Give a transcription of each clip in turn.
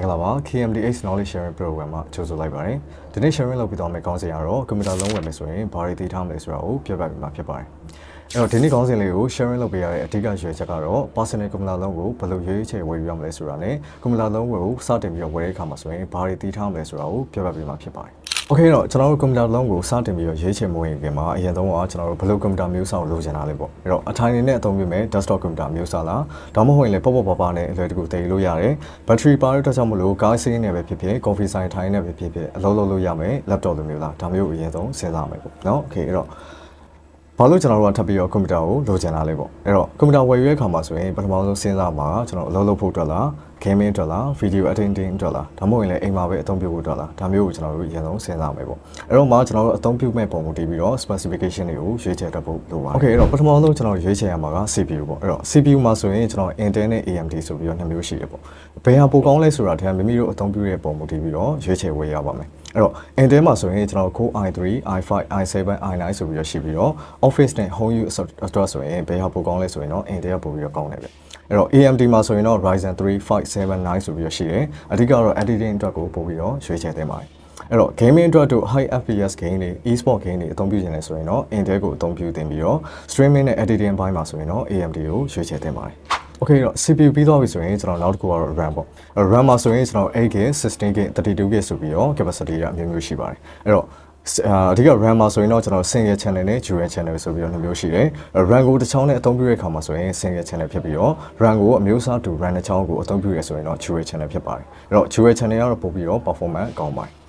Mangala KMDH Knowledge Sharing Program မှာကြိုဆိုလိုက်ပါတယ်။ဒီနေ့ sharing လုပ်ပြီးတော့မယ့်ခေါင်းစဉ်ကတော့ကွန်ပျူတာလုံးဝယ်မယ်ဆိုရင်ဘာတွေသိထားမလဲဆိုတာကိုပြပြပေးမှာဖြစ်ပါတယ်။အဲ့တော့ဒီနေ့ခေါင်းစဉ်လေးကို sharing လုပ်ပေးရတဲ့အဓိကရွေးချက်ကတော့ personal ကွန်ပျူတာလုံးကိုဘယ်လိုရွေးချယ်ဝယ်ယူရမလဲဆိုတာနဲ့ကွန်ပျူတာလုံးကိုစတင်ပြီးတော့ဝယ်တဲ့အခါမှာဆိုရင်ဘာတွေသိထားမလဲဆိုတာကိုပြပြပေးမှာဖြစ်ပါတယ်။ Okay တော့ကျွန်တော်တို့ကွန်ပျူတာလုံးကိုစတင်ပြီးတော့ရွေးချယ်မှုရင်မှာအရင်ဆုံးကကျွန်တော်တို့ဘယ်လိုကွန်ပျူတာမျိုးစားကိုလိုချင်တာလဲပေါ့အဲ့တော့အထိုင်နဲ့အသုံးပြုမဲ့ desktop ကွန်ပျူတာမျိုးစားလားဒါမှမဟုတ်ရင်လည်းပေါ့ပါနဲ့အလွယ်တကူတည်လို့ရတယ် battery power အတွက်ကြောင့်မလို့ကားစီးနေပဲဖြစ်ဖြစ် coffee ဆိုင်ထိုင်နေပဲဖြစ်ဖြစ်အလုပ်လုပ်လို့ရမယ် laptop လိုမျိုးလားဒါမျိုးအရင်ဆုံးစဉ်းစားမယ်ပေါ့နော် Okay အဲ့တော့ဘာလို့ကျွန်တော်တို့ကထပ်ပြီးတော့ကွန်ပျူတာကိုလိုချင်တာလဲပေါ့အဲ့တော့ကွန်ပျူတာဝယ်ယူတဲ့အခါမှာဆိုရင်ပထမဆုံးစဉ်းစားမှာကျွန်တော်အလုပ်လုပ်ဖို့အတွက်လား gaming အတွက်လား video editing အတွက်လားဒါမှမဟုတ်ရင်လည်းအိမ်မှာပဲအသုံးပြုဖို့အတွက်လားဒါမျိုးကိုကျွန်တော်တို့အရင်ဆုံးစဉ်းစားမယ်ပေါ့အဲ့တော့မှကျွန်တော်တို့အသုံးပြုမဲ့ပုံမူတည်ပြီးတော့ specification တွေကိုရွေးချယ်တတ်ဖို့လိုပါတယ် Okay အဲ့တော့ပထမဆုံးကျွန်တော်ရွေးချယ်ရမှာက CPU ပေါ့အဲ့တော့ CPU မှာဆိုရင်ကျွန်တော် Intel နဲ့ AMD ဆိုပြီးတော့နှစ်မျိုးရှိတယ်ပေါ့ဘယ်ဟာပိုကောင်းလဲဆိုတာတည်းမိမိတို့အသုံးပြုတဲ့ပုံမူတည်ပြီးတော့ရွေးချယ်ဝယ်ရပါမယ်အဲ့တော့ Intel မှာဆိုရင်ကျွန်တော် Core i3, i5, i7, i9 ဆိုပြီးတော့ရှိပြီးတော့ Office နဲ့ Home use အတွက်ဆိုရင်ဘယ်ဟာပိုကောင်းလဲဆိုရင်တော့ Intel ပိုပြီးတော့ကောင်းတယ်ပဲအဲ့တော့ AMD မှာဆိုရင်တော့ Ryzen 3, 5, 7, 9ဆိုပြီးတော့ရှိတယ်အဓိကတော့ editing အတွက်ကိုပို့ပြီးတော့ရွေးချယ်သင့်ပါတယ်အဲ့တော့ gaming အတွက်တို့ high FPS game တွေ e-sport game တွေအသုံးပြုနေတယ်ဆိုရင်တော့ Intel ကိုအသုံးပြုသင့်ပြီးတော့ streaming နဲ့ editing ဘိုင်းမှာဆိုရင်တော့ AMD ကိုရွေးချယ်သင့်ပါတယ်Okay တော့ CPU ပြီးသွားပြီဆိုရင်ကျွန်တော်နောက်တစ်ခုကတော့ RAM ပေါ့ RAM မှာဆိုရင်ကျွန်တော် 8GB 16GB 32GB ဆိုပြီးတော့ capacity ကအမျိုးမျိုးရှိပါတယ်အဲ့တော့အဓိက RAM မှာဆိုရင်တော့ကျွန်တော် single channel နဲ့ dual channel ဆိုပြီးတော့နှစ်မျိုးရှိတယ် RAM ကိုတစ်ချောင်းနဲ့အသုံးပြုတဲ့အခါမှာဆိုရင် single channel ဖြစ်ပြီးတော့ RAM ကိုအမျိုးအစားတူ RAM တစ်ချောင်းကိုအသုံးပြုရဆိုရင်တော့ dual channel ဖြစ်ပါတယ်အဲ့တော့ dual channel ကတော့ပို့ပြီးတော့ performance ကောင်းပါတယ်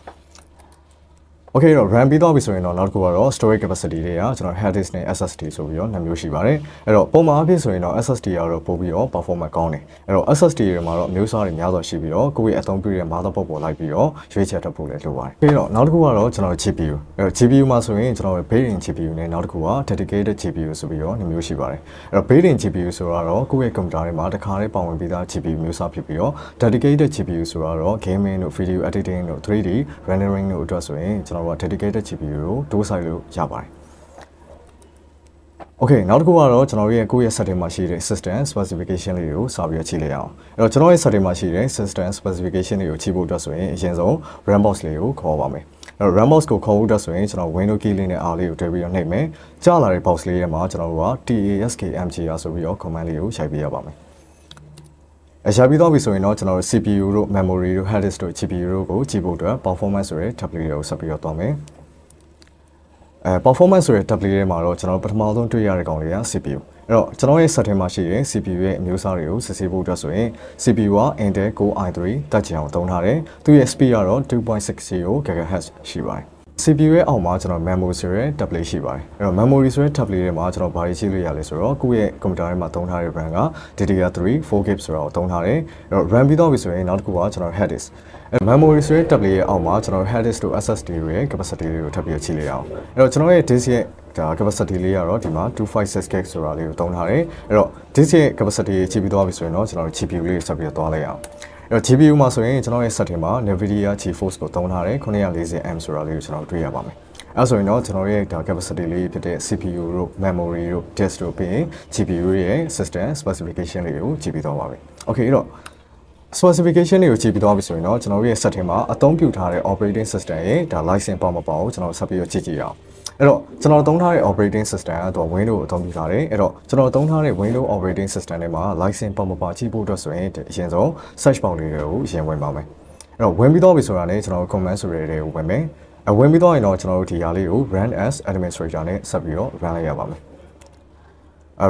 Okay တော့ RAM ပြီးသွားပြီဆိုရင်တော့နောက်တစ်ခုကတော့ storage capacity တွေကကျွန်တော် hard disk နဲ့ SSD ဆိုပြီးတော့နှစ်မျိုးရှိပါတယ်အဲ့တော့ပုံမှန်အဖြစ်ဆိုရင်တော့ SSD ကတော့ပို့ပြီးတော့ performance ကောင်းတယ်အဲ့တော့ SSD တွေမှာတော့အမျိုးအစားတွေများစွာရှိပြီးတော့ကိုယ့်ရဲ့အသုံးပြုတဲ့ motherboard ပေါ်လိုက်ပြီးတော့ရွေးချယ်တတ်ဖို့လည်းလိုပါတယ်ပြီးတော့နောက်တစ်ခုကတော့ကျွန်တော် GPU အဲ့တော့ GPU မှာဆိုရင်ကျွန်တော် built-in GPU နဲ့နောက်တစ်ခုက dedicated GPU ဆိုပြီးတော့နှစ်မျိုးရှိပါတယ်အဲ့တော့ built-in GPU ဆိုတော့ကိုယ့်ရဲ့ကွန်ပျူတာတွေမှာတစ်ခါတည်းပါဝင်ပြီးသား GPU မျိုးစားဖြစ်ပြီးတော့ dedicated GPU ဆိုတော့ gaming တို့ video editing တို့ 3D rendering တို့အတွက်ဆိုရင်ကျွန်တော်တို့ dedicated GPU ကိုတိုးဆိုင်လို့ရပါတယ် Okay နောက်တစ်ခုကတော့ကျွန်တော်ရဲ့ကိုယ့်ရဲ့ setting မှာရှိတဲ့ system specification လေးတွေကိုစာပြီးတော့ချိန်လိုက်အောင်အဲ့တော့ကျွန်တော်ရဲ့ setting မှာရှိတဲ့ system specification တွေကိုချိန်ဖို့အတွက်ဆိုရင်အရင်ဆုံး RAM box လေးကိုခေါ်ပါမယ်အဲ့တော့ RAM box ကိုခေါ်ဖို့အတွက်ဆိုရင်ကျွန်တော် window key လေးနဲ့ R လေးကိုတွဲပြီးတော့နှိပ်မယ်ကြာလာတဲ့ box လေးထဲမှာကျွန်တော်တို့က taskmgr ဆိုပြီးတော့ command လေးကိုရိုက်ပေးရပါမယ်အရာပြီးတော့ပြီဆိုရင်တော့ကျွန်တော်တို့ CPU တို့ memory တို့ hard disk တို့ GPU တို့ကိုကြည့်ဖို့အတွက် performance ဆိုတဲ့ tab လေးတွေကိုဆက်ပြီးတော့တွားမယ်performance ဆိုတဲ့ tab လေးထဲမှာတော့ကျွန်တော်ပထမဆုံးတွေ့ရတဲ့ကောင်လေးက CPU အဲ့တော့ကျွန်တော်ရဲ့ set ထဲမှာရှိတဲ့ CPU ရဲ့အမျိုးအစားတွေကိုစစ်ဆေးဖို့အတွက်ဆိုရင် CPU က Intel Core i3 တက်ချင်အောင်သုံးထားတယ်သူရဲ့ speed ကတော့ 2.60 GHz ရှိပါတယ်CPU ရဲ့အောက်မှာကျွန်တော် memory ဆိုတဲ့ tab လေးရှိပါတယ်အဲ့တော့ memory ဆိုတဲ့ tab လေးထဲမှာကျွန်တော်ဘာတွေရှိလို့ရလဲဆိုတော့ကိုယ့်ရဲ့ကွန်ပျူတာထဲမှာသုံးထားတဲ့ RAM က DDR3 4GB ဆိုတော့သုံးထားတယ်အဲ့တော့ RAM ပြီးတော့ပြီဆိုရင်နောက်တစ်ခုကကျွန်တော် hard disk memory ဆိုတဲ့ tab လေးရဲ့အောက်မှာကျွန်တော် hard disk တို့ SSD တွေရဲ့ capacity လေးကိုထပ်ပြီးချိန်လိုက်အောင်အဲ့တော့ကျွန်တော်ရဲ့ disk ရဲ့ဒါ capacity လေးကတော့ဒီမှာ 256GB ဆိုတာလေးကိုသုံးထားတယ်အဲ့တော့ disk ရဲ့ capacity ချိန်ပြီးသွားပြီဆိုရင်တော့ကျွန်တော် GPU လေးကိုဆက်ပြီးတော့သွားလိုက်အောင်အဲ့တော့ GPU မှာဆိုရင်ကျွန်တော်ရဲ့ setting မှာ NVIDIA GeForce ကိုသုံးထားတယ် 940M ဆိုတာလေးကိုကျွန်တော်တွေ့ရပါမယ်အဲ့ဆိုရင်တော့ကျွန်တော်ရဲ့ဒါ capacity လေးဖြစ်တဲ့ CPU တို့ memory တို့ disk တို့ပြီးရင် GPU ရဲ့ system specification တွေကိုကြည့်ပြီးတော့ပါပြီ Okay အဲ့တော့ specification တွေကိုကြည့်ပြီးတော့ပြီဆိုရင်တော့ကျွန်တော်ရဲ့ setting မှာအသုံးပြုထားတဲ့ operating system ရဲ့ဒါ license ပေါ့မပေါ့ကိုကျွန်တော်ဆက်ပြီးတော့ကြည့်ကြည့်အောင်အဲ့တော့ကျွန်တော်သုံးထားတဲ့ operating system ကတော့ Windows ကိုအသုံးပြုထားတယ်အဲ့တော့ကျွန်တော်သုံးထားတဲ့ Windows operating system တွေမှာ license ပေါ့မပေါ့ကြည့်ဖို့အတွက်ဆိုရင်အရင်ဆုံး search box လေးတွေကိုရင်ဝင်ပါမယ်အဲ့တော့ဝင်ပြီးတော့ပြီဆိုတာနဲ့ကျွန်တော် command ဆိုတဲ့တွေကိုဝင်မယ်ဝင်ပြီးတော့ရင်တော့ကျွန်တော်တို့ဒီဟာလေးကို run as administrator နဲ့ဆက်ပြီးတော့ run လိုက်ရပါမယ်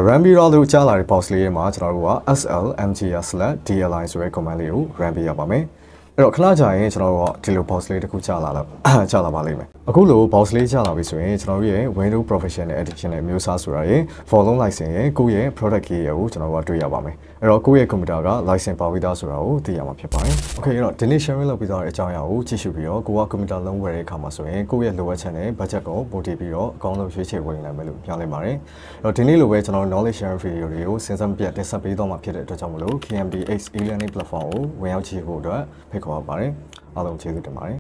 run ပြီးတော့ကြားလာတဲ့ box လေးထဲမှာကျွန်တော်တို့က slmgr/dli ဆိုတဲ့ command လေးကို run ပေးရပါမယ်အဲ့တော့ခဏကြာရင်ကျွန်တော်တို့ဒီလို box လေးတစ်ခုကြာလာပါလိမ့်မယ်အခုလို box လေးကြာလာပြီဆိုရင်ကျွန်တော်တို့ရဲ့ Windows Professional Edition နဲ့မျိုးစားဆိုတာရဲ့ volume license ရဲ့ကိုယ့်ရဲ့ product key ကိုကျွန်တော်တို့တွေ့ရပါမယ်အဲ့တော့ကိုယ့်ရဲ့ computer က license ပါပြီးသားဆိုတာကိုသိရမှာဖြစ်ပါတယ် Okay အဲ့တော့ဒီနေ့ sharing လုပ်ပြီးသားတဲ့အကြောင်းအရာကိုကြည့်ရှုပြီးတော့ကိုက computer လုံးဝယ်တဲ့အခါမှာဆိုရင်ကိုယ့်ရဲ့လိုအပ်ချက်နဲ့ budget ကိုပို့တည်ပြီးတော့အကောင်းဆုံးရွေးချယ်ဝယ်နိုင်မယ်လို့ပြောလိုက်ပါတယ်အဲ့တော့ဒီနေ့လိုပဲကျွန်တော်တို့ knowledge sharing video တွေကိုစဉ်ဆက်မပြတ်တင်ဆက်ပေးသွားမှာဖြစ်တဲ့အတွက်ကြောင့်မလို့ KMDH e-learning platform ကိုဝင်ရောက်ကြည့်ဖို့အတွက်ဖိတ်ခေါ်ပါပါတယ်အားလုံးကျေးဇူးတင်ပါတယ်